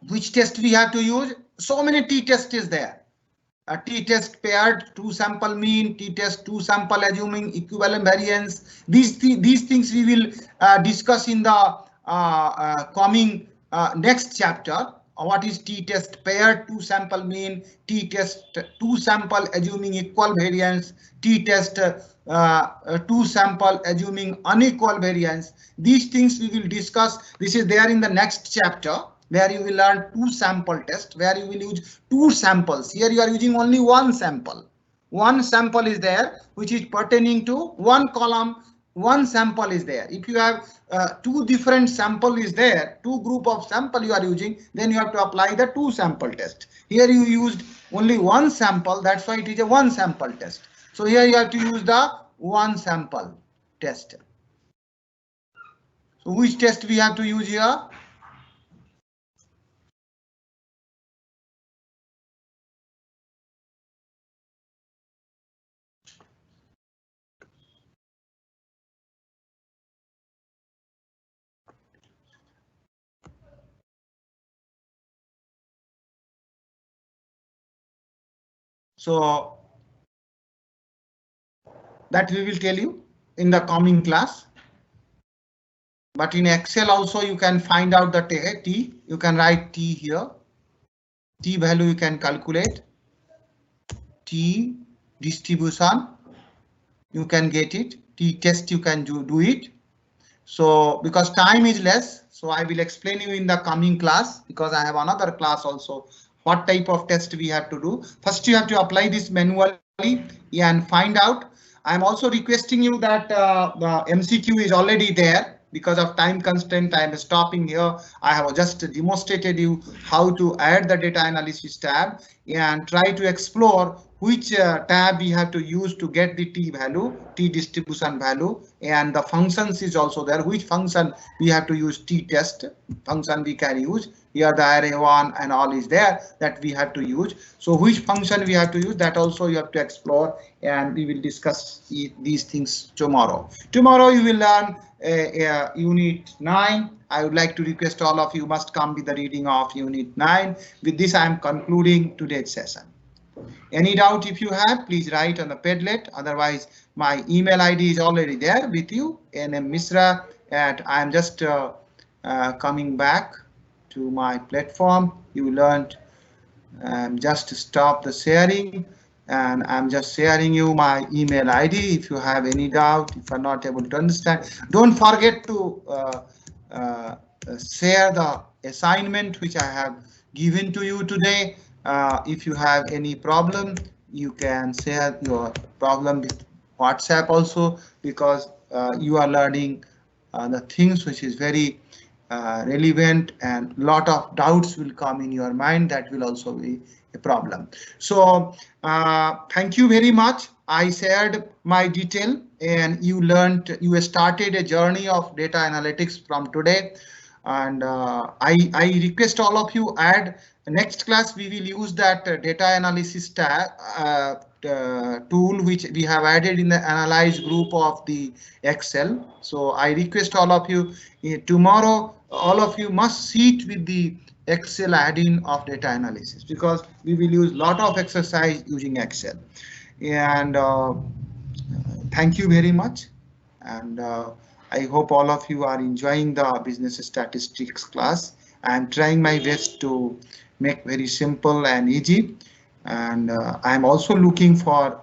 S1: Which test we have to use? So many t-test is there. A t-test paired, two sample mean, t-test two sample assuming equivalent variance. These things we will discuss in the coming next chapter. What is t-test paired, two sample mean, t-test two sample assuming equal variance, t-test two sample assuming unequal variance. These things we will discuss. This is there in the next chapter, where you will learn two sample test, where you will use two samples. Here you are using only one sample. One sample is there, which is pertaining to one column. One sample is there. If you have two different sample is there, two group of sample you are using, then you have to apply the two sample test. Here you used only one sample. That's why it is a one sample test. So here you have to use the one sample test. So which test we have to use here? So that we will tell you in the coming class. But in Excel also you can find out the t. You can write t here. T value you can calculate. T distribution you can get it. T test you can do it. So because time is less, so I will explain you in the coming class, because I have another class also what type of test we have to do. First you have to apply this manually and find out. I am also requesting you that the MCQ is already there. Because of time constraint, I am stopping here. I have just demonstrated you how to add the data analysis tab and try to explore which tab we have to use to get the t value, t distribution value, and the functions is also there. Which function we have to use, t test function we can use. Here the array 1 and all is there that we have to use. So which function we have to use, that also you have to explore, and we will discuss these things tomorrow. Tomorrow you will learn unit 9. I would like to request all of you must come with the reading of unit 9. With this I am concluding today's session. Any doubt if you have, please write on the Padlet. Otherwise my email ID is already there with you, nmmishra at. I am just coming back to my platform. You learned, just stop the sharing, and I'm just sharing you my email ID. If you have any doubt, if you're not able to understand, don't forget to share the assignment which I have given to you today. If you have any problem, you can share your problem with WhatsApp also, because you are learning the things which is very relevant, and lot of doubts will come in your mind. That will also be a problem. So thank you very much. I shared my detail, and you learned, you started a journey of data analytics from today. And I request all of you add next class. We will use that data analysis tool which we have added in the analyze group of the Excel. So I request all of you tomorrow, all of you must sit with the Excel add-in of data analysis, because we will use lot of exercise using Excel. And thank you very much. And I hope all of you are enjoying the business statistics class. I'm trying my best to make very simple and easy, and I'm also looking for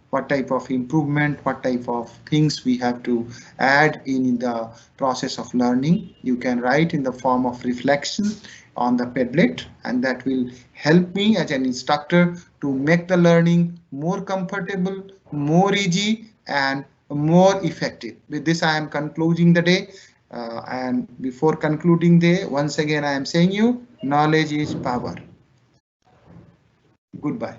S1: what type of improvement, what type of things we have to add in the process of learning. You can write in the form of reflection on the Padlet, and that will help me as an instructor to make the learning more comfortable, more easy, and more effective. With this, I am concluding the day. And before concluding the day, once again, I am saying you, knowledge is power. Goodbye.